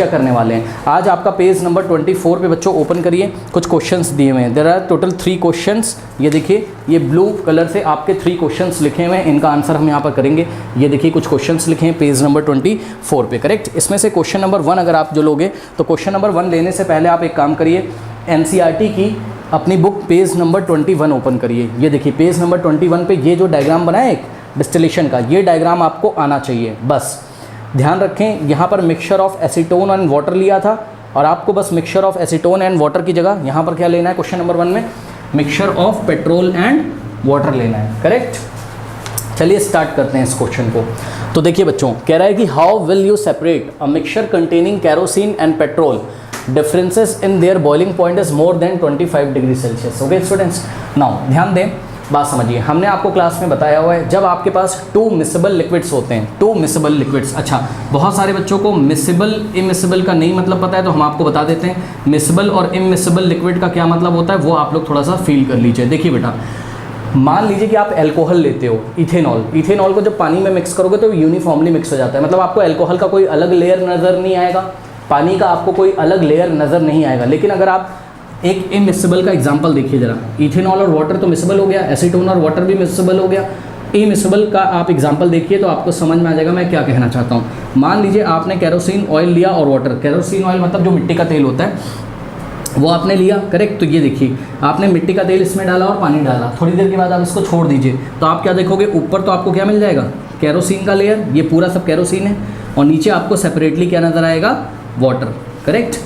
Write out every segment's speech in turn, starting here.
क्या करने वाले हैं आज आपका पेज नंबर 24 पे बच्चों ओपन करिए। कुछ क्वेश्चंस दिए हुए हैं। There are total 3 questions. ये देखिए, ये ब्लू कलर से आपके 3 क्वेश्चंस लिखे हुए हैं, इनका आंसर हम यहाँ पर करेंगे। ये देखिए कुछ क्वेश्चंस लिखे हैं पेज नंबर 24 पे, करेक्ट। इसमें से क्वेश्चन नंबर 1 अगर आप जो लोगे तो क्वेश्चन नंबर 1 लेने से पहले आप एक काम करिए, NCERT की अपनी बुक पेज नंबर 21 ओपन करिए। ये देखिए पेज नंबर 21 पे ये जो डायग्राम बना है एक डिस्टिलेशन का, ये डायग्राम आपको आना चाहिए। बस ध्यान रखें, यहाँ पर mixture of acetone and water लिया था और आपको बस mixture of acetone and water की जगह यहाँ पर क्या लेना है, क्वेश्चन नंबर 1 में mixture of petrol and water लेना है, करेक्ट। चलिए स्टार्ट करते हैं इस क्वेश्चन को। तो देखिए बच्चों, कह रहा है कि how will you separate a mixture containing kerosene and petrol, differences in their boiling point is more than 25 degree Celsius. Okay students, now ध्यान दें, बात समझिए। हमने आपको क्लास में बताया हुआ है, जब आपके पास 2 मिसेबल लिक्विड्स होते हैं, 2 मिसेबल लिक्विड्स। अच्छा, बहुत सारे बच्चों को मिसेबल इमिसेबल का नहीं मतलब पता है, तो हम आपको बता देते हैं मिसेबल और इमिसेबल लिक्विड का क्या मतलब होता है, वो आप लोग थोड़ा सा फील कर लीजिए। देखिए बेटा, मान लीजिए कि आप एल्कोहल लेते हो, इथेनॉल। इथेनॉल को जब पानी में मिक्स करोगे तो यूनिफॉर्मली मिक्स हो जाता है, मतलब आपको एल्कोहल का कोई अलग लेयर नज़र नहीं आएगा, पानी का आपको कोई अलग लेयर नज़र नहीं आएगा। लेकिन अगर आप एक इमिसेबल का एग्जांपल देखिए जरा, इथेनॉल और वाटर तो मिसेबल हो गया, एसीटोन और वाटर भी मिसेबल हो गया। इमिसेबल का आप एग्जांपल देखिए तो आपको समझ में आ जाएगा मैं क्या कहना चाहता हूँ। मान लीजिए आपने कैरोसिन ऑयल लिया और वाटर, कैरोसिन ऑयल मतलब जो मिट्टी का तेल होता है वो आपने लिया, करेक्ट। तो ये देखिए आपने मिट्टी का तेल इसमें डाला और पानी डाला, थोड़ी देर के बाद आप इसको छोड़ दीजिए तो आप क्या देखोगे, ऊपर तो आपको क्या मिल जाएगा, कैरोसिन का लेयर, ये पूरा सब कैरोसिन है, और नीचे आपको सेपरेटली क्या नज़र आएगा, वाटर, करेक्ट।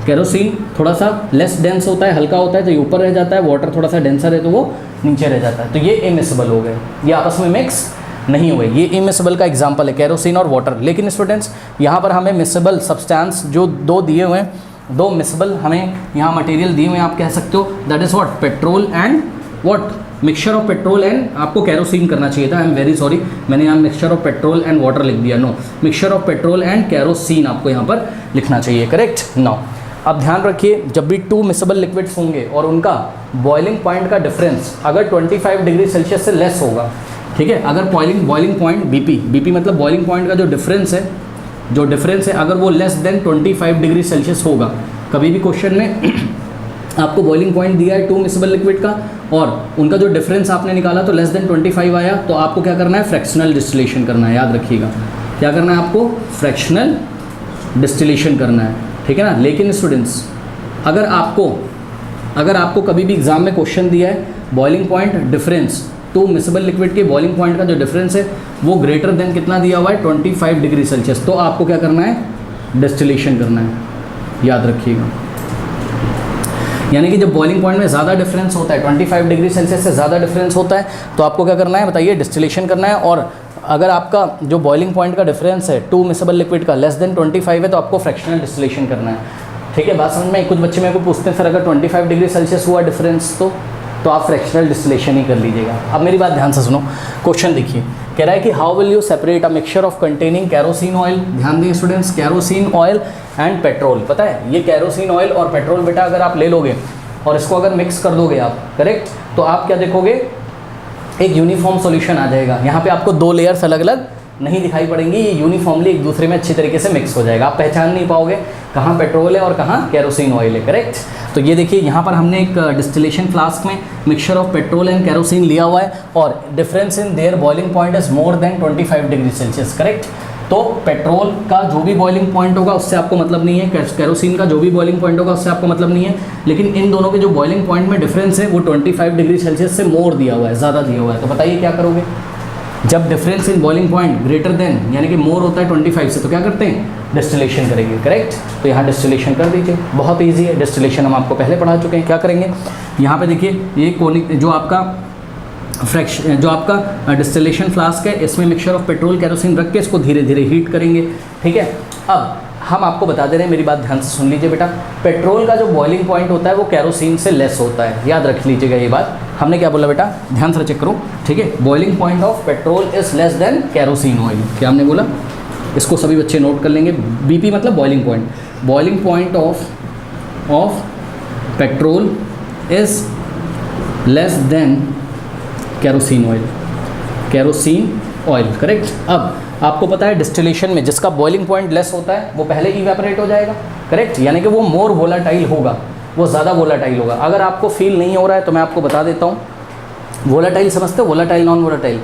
कैरोसिन थोड़ा सा लेस डेंस होता है, हल्का होता है, तो ये ऊपर रह जाता है, वाटर थोड़ा सा डेंसर है तो वो नीचे रह जाता है। तो ये इमिसेबल हो गए, ये आपस में मिक्स नहीं हुए। ये इमिसेबल का एग्जांपल है कैरोसिन और वाटर। लेकिन स्टूडेंट्स यहाँ पर हमें मिसेबल सब्सटेंस जो 2 दिए हुए हैं, 2 मिसेबल हमें यहाँ मटेरियल दिए हुए हैं, आप कह सकते हो that is what, petrol and what, mixture of petrol and, आपको कैरोसिन करना चाहिए था, आई एम वेरी सॉरी, मैंने यहाँ mixture of petrol and water लिख दिया। No, mixture of petrol and kerosene आपको यहाँ पर लिखना चाहिए, करेक्ट। नो, अब ध्यान रखिए, जब भी 2 मिसेबल लिक्विड्स होंगे और उनका बॉइलिंग पॉइंट का डिफरेंस अगर 25 डिग्री सेल्सियस से लेस होगा, ठीक है, अगर बॉइलिंग पॉइंट बीपी मतलब बॉइलिंग पॉइंट का जो डिफरेंस है, अगर वो लेस देन 25 डिग्री सेल्सियस होगा, कभी भी क्वेश्चन में आपको बॉइलिंग पॉइंट दिया है 2 मिसेबल लिक्विड का और उनका जो डिफरेंस आपने निकाला तो लेस देन 25 आया, तो आपको क्या करना है, फ्रैक्शनल डिस्टिलेशन करना है। याद रखिएगा क्या करना है आपको, फ्रैक्शनल डिस्टिलेशन करना है, ठीक है ना। लेकिन स्टूडेंट्स अगर आपको कभी भी एग्जाम में क्वेश्चन दिया है boiling point difference, 2 miscible liquid के बॉइलिंग पॉइंट का जो डिफरेंस है वो ग्रेटर देन कितना दिया हुआ है, 25 डिग्री सेल्सियस, तो आपको क्या करना है, डिस्टिलेशन करना है। याद रखिएगा, यानी कि जब बॉइलिंग पॉइंट में ज़्यादा डिफरेंस होता है, 25 डिग्री सेल्सियस से ज़्यादा डिफरेंस होता है, तो आपको क्या करना है बताइए, डिस्टिलेशन करना है। और अगर आपका जो बॉइलिंग पॉइंट का डिफरेंस है 2 मिसेबल लिक्विड का लेस देन 25 है, तो आपको फ्रैक्शनल डिस्टिलेशन करना है, ठीक है। बात समझ में। कुछ बच्चे मेरे को पूछते हैं सर अगर 25 डिग्री सेल्सियस हुआ डिफरेंस तो आप फ्रैक्शनल डिस्टिलेशन ही कर लीजिएगा। अब मेरी बात ध्यान से सुनो, क्वेश्चन देखिए, कह रहा है कि how will you separate a mixture of containing kerosene oil. ध्यान दें students, kerosene oil and petrol. पता है ये कैरोसिन ऑयल और पेट्रोल बेटा अगर आप ले लोगे और इसको अगर मिक्स कर दोगे आप, करेक्ट, तो आप क्या देखोगे, एक यूनिफॉर्म सॉल्यूशन आ जाएगा। यहाँ पे आपको 2 लेयर्स अलग अलग नहीं दिखाई पड़ेंगी, ये यूनिफॉर्मली एक दूसरे में अच्छी तरीके से मिक्स हो जाएगा। आप पहचान नहीं पाओगे कहाँ पेट्रोल है और कहाँ कैरोसिन ऑयल है, करेक्ट। तो ये देखिए यहाँ पर हमने एक डिस्टिलेशन फ्लास्क में mixture of petrol and kerosene लिया हुआ है और difference in their boiling point is more than 25 degree Celsius, correct. तो पेट्रोल का जो भी बॉइलिंग पॉइंट होगा उससे आपको मतलब नहीं है, कैरोसिन का जो भी बॉइलिंग पॉइंट होगा उससे आपको मतलब नहीं है, लेकिन इन दोनों के जो बॉइलिंग पॉइंट में डिफरेंस है वो 25 डिग्री सेल्सियस से मोर दिया हुआ है, ज़्यादा दिया हुआ है। तो बताइए क्या करोगे, जब difference in boiling point greater than यानी कि मोर होता है 25 से, तो क्या करते हैं, डिस्टिलेशन करेंगे, करेक्ट। तो यहाँ डिस्टिलेशन कर दीजिए, बहुत ईजी है। डिस्टिलेशन हम आपको पहले पढ़ा चुके हैं। क्या करेंगे, यहाँ पे देखिए ये कोनिक जो आपका डिस्टिलेशन फ्लास्क है, इसमें मिक्सचर ऑफ पेट्रोल कैरोसिन रख के इसको धीरे धीरे हीट करेंगे, ठीक है। अब हम आपको बता दे रहे हैं, मेरी बात ध्यान से सुन लीजिए बेटा, पेट्रोल का जो बॉइलिंग पॉइंट होता है वो कैरोसिन से लेस होता है, याद रख लीजिएगा ये बात। हमने क्या बोला बेटा, ध्यान से चेक करो, ठीक है। Boiling point of petrol is less than kerosene oil, क्या हमने बोला, इसको सभी बच्चे नोट कर लेंगे। बीपी मतलब boiling point of petrol is less than kerosene oil, correct. अब आपको पता है डिस्टिलेशन में जिसका बॉइलिंग पॉइंट लेस होता है वो पहले इवेपोरेट हो जाएगा, करेक्ट, यानी कि वो मोर वोलाटाइल होगा, वो ज़्यादा वोलाटाइल होगा। अगर आपको फील नहीं हो रहा है तो मैं आपको बता देता हूँ, वोलाटाइल समझते हो, वोलाटाइल नॉन वोलाटाइल।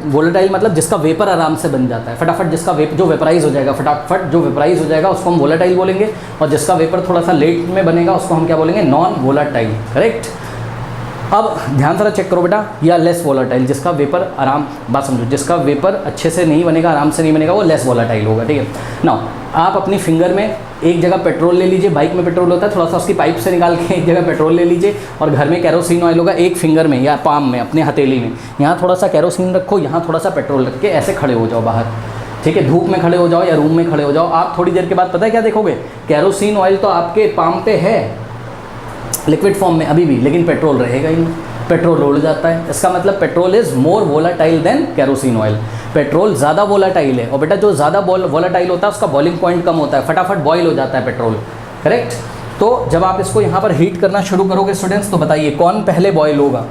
वोलाटाइल मतलब जिसका वेपर आराम से बन जाता है, फटाफट जिसका जो वेपराइज हो जाएगा, फटाफट जो वेपराइज हो जाएगा उसको हम वोलाटाइल बोलेंगे, और जिसका वेपर थोड़ा सा लेट में बनेगा उसको हम क्या बोलेंगे, नॉन वोलाटाइल, करेक्ट। अब ध्यान से चेक करो बेटा, या लेस वोलाटाइल, जिसका वेपर बात समझो, जिसका वेपर अच्छे से नहीं बनेगा, आराम से नहीं बनेगा, वो लेस वोलाटाइल होगा, ठीक है। नाउ आप अपनी फिंगर में एक जगह पेट्रोल ले लीजिए, बाइक में पेट्रोल होता है, थोड़ा सा उसकी पाइप से निकाल के एक जगह पेट्रोल ले लीजिए, और घर में कैरोसिन ऑयल होगा, एक फिंगर में या पाम में, अपने हथेली में, यहाँ थोड़ा सा कैरोसिन रखो, यहाँ थोड़ा सा पेट्रोल रख के ऐसे खड़े हो जाओ बाहर, ठीक है, धूप में खड़े हो जाओ या रूम में खड़े हो जाओ। आप थोड़ी देर के बाद पता है क्या देखोगे, कैरोसिन ऑयल तो आपके पाम पे है लिक्विड फॉर्म में अभी भी, लेकिन पेट्रोल रहेगा ही नहीं, पेट्रोल उड़ जाता है। इसका मतलब petrol is more volatile than kerosene oil, petrol ज़्यादा वोलाटाइल है। और बेटा जो ज़्यादा वोलाटाइल होता है उसका बॉइलिंग पॉइंट कम होता है, फटाफट बॉयल हो जाता है पेट्रोल, करेक्ट। तो जब आप इसको यहाँ पर हीट करना शुरू करोगे स्टूडेंट्स, तो बताइए कौन पहले बॉयल होगा?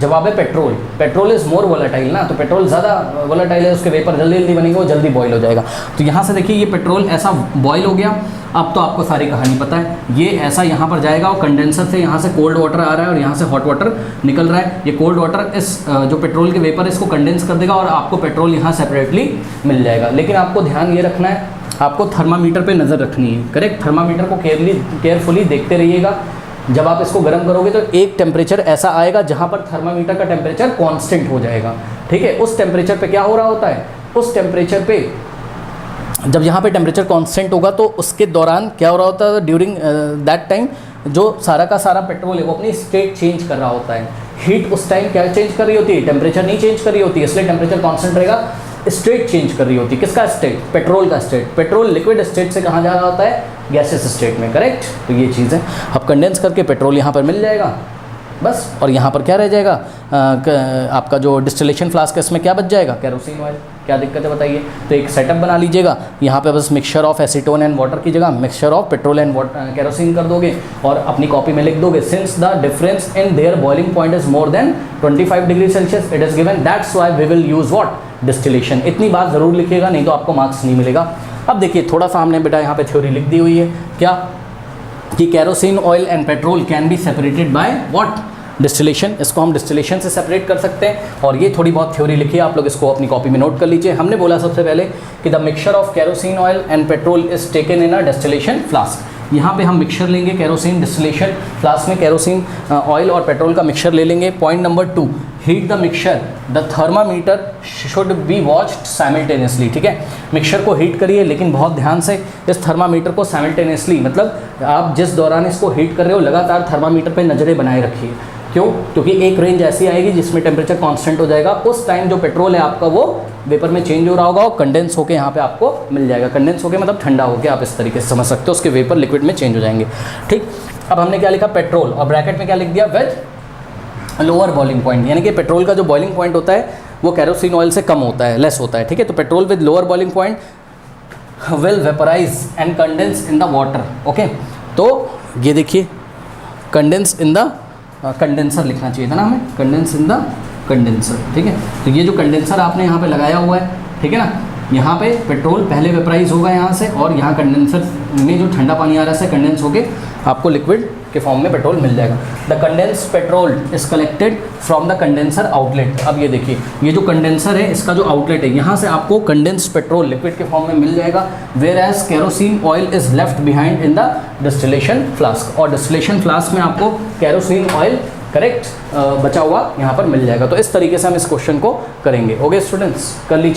जवाब है petrol. Petrol is more volatile ना, तो पेट्रोल ज़्यादा वोलाटाइल है, उसके वेपर जल्दी जल्दी बनेंगे, वो जल्दी बॉयल हो जाएगा। तो यहाँ से देखिए ये पेट्रोल ऐसा बॉयल हो गया। अब तो आपको सारी कहानी पता है, ये ऐसा यहाँ पर जाएगा और कंडेंसर से यहाँ से कोल्ड वाटर आ रहा है और यहाँ से हॉट वाटर निकल रहा है। ये कोल्ड वाटर इस जो पेट्रोल के वेपर इसको कंडेंस कर देगा और आपको पेट्रोल यहाँ सेपरेटली मिल जाएगा। लेकिन आपको ध्यान ये रखना है, आपको थर्मामीटर पे नज़र रखनी है, करेक्ट। थर्मामीटर को केयरफुली देखते रहिएगा। जब आप इसको गर्म करोगे तो एक टेम्परेचर ऐसा आएगा जहाँ पर थर्मामीटर का टेम्परेचर कांस्टेंट हो जाएगा, ठीक है। उस टेम्परेचर पे क्या हो रहा होता है, उस टेम्परेचर पे जब यहाँ पे टेम्परेचर कांस्टेंट होगा तो उसके दौरान क्या हो रहा होता है, ड्यूरिंग दैट टाइम जो सारा का सारा पेट्रोल है वो अपनी स्टेट चेंज कर रहा होता है। हीट उस टाइम क्या चेंज कर रही होती है, टेम्परेचर नहीं चेंज कर रही होती है, इसलिए टेम्परेचर कांस्टेंट रहेगा, स्टेट चेंज कर रही होती है। किसका स्टेट? पेट्रोल का स्टेट। पेट्रोल लिक्विड स्टेट से कहाँ जा रहा होता है, गैसेस स्टेट में, करेक्ट। तो ये चीज़ है। अब कंडेंस करके पेट्रोल यहाँ पर मिल जाएगा बस, और यहाँ पर क्या रह जाएगा, आपका जो डिस्टिलेशन फ्लास्क है इसमें क्या बच जाएगा, कैरोसिन ऑयल। क्या दिक्कत है बताइए। तो एक सेटअप बना लीजिएगा, यहाँ पे बस mixture of acetone and water की जगह mixture of petrol and kerosene कर दोगे और अपनी कॉपी में लिख दोगे, since the difference in their boiling point is more than 25 degree Celsius it is given, that's why we will use what, distillation. इतनी बात ज़रूर लिखिएगा, नहीं तो आपको मार्क्स नहीं मिलेगा। अब देखिए थोड़ा सा हमने बेटा यहाँ पे थ्योरी लिख दी हुई है, क्या कि kerosene oil and petrol can be separated by what, distillation. इसको हम डिस्टिलेशन से सेपरेट कर सकते हैं। और ये थोड़ी बहुत थ्योरी लिखी है, आप लोग इसको अपनी कॉपी में नोट कर लीजिए। हमने बोला सबसे पहले कि the mixture of kerosene oil and petrol is taken in a distillation flask. यहाँ पे हम मिक्सचर लेंगे, कैरोसिन डिस्टिलेशन फ्लास्क में कैरोसिन ऑयल और पेट्रोल का मिक्सचर ले लेंगे। Point number 2, heat the mixture, the thermometer should be watched simultaneously. ठीक है, मिक्सचर को हीट करिए लेकिन बहुत ध्यान से। इस थर्मामीटर को साइमल्टेनियसली मतलब आप जिस दौरान इसको हीट कर रहे हो लगातार थर्मामीटर पे नज़रें बनाए रखिए। क्यों? क्योंकि एक रेंज ऐसी आएगी जिसमें टेम्परेचर कांस्टेंट हो जाएगा, उस टाइम जो पेट्रोल है आपका वो वेपर में चेंज हो रहा होगा और कंडेंस होकर यहाँ पे आपको मिल जाएगा। कंडेंस होकर मतलब ठंडा होकर, आप इस तरीके से समझ सकते हो, उसके वेपर लिक्विड में चेंज हो जाएंगे। ठीक, अब हमने क्या लिखा, पेट्रोल, और ब्रैकेट में क्या लिख दिया, विद लोअर बॉइलिंग पॉइंट, यानी कि पेट्रोल का जो बॉइलिंग पॉइंट होता है वो कैरोसिन ऑयल से कम होता है, लेस होता है। ठीक है, तो petrol with lower boiling point will vaporise and condense in the water. Okay, तो ये देखिए कंडेंस इन द कंडेंसर लिखना चाहिए था ना हमें, कंडेंस इन द कंडेंसर। ठीक है, तो ये जो कंडेंसर आपने यहाँ पे लगाया हुआ है, ठीक है ना, यहाँ पे पेट्रोल पहले वेपराइज होगा यहाँ से, और यहाँ कंडेंसर में जो ठंडा पानी आ रहा है कंडेंस होके आपको लिक्विड के फॉर्म में पेट्रोल मिल जाएगा। The condense petrol is collected from the condenser outlet. अब ये देखिए, ये जो कंडेंसर है इसका जो आउटलेट है, यहाँ से आपको कंडेंस पेट्रोल लिक्विड के फॉर्म में मिल जाएगा, whereas kerosene oil is left behind in the distillation flask. और डिस्टिलेशन फ्लास्क में आपको कैरोसिन ऑयल करेक्ट बचा हुआ यहाँ पर मिल जाएगा। तो इस तरीके से हम इस क्वेश्चन को करेंगे। ओके स्टूडेंट्स, कर लीजिए।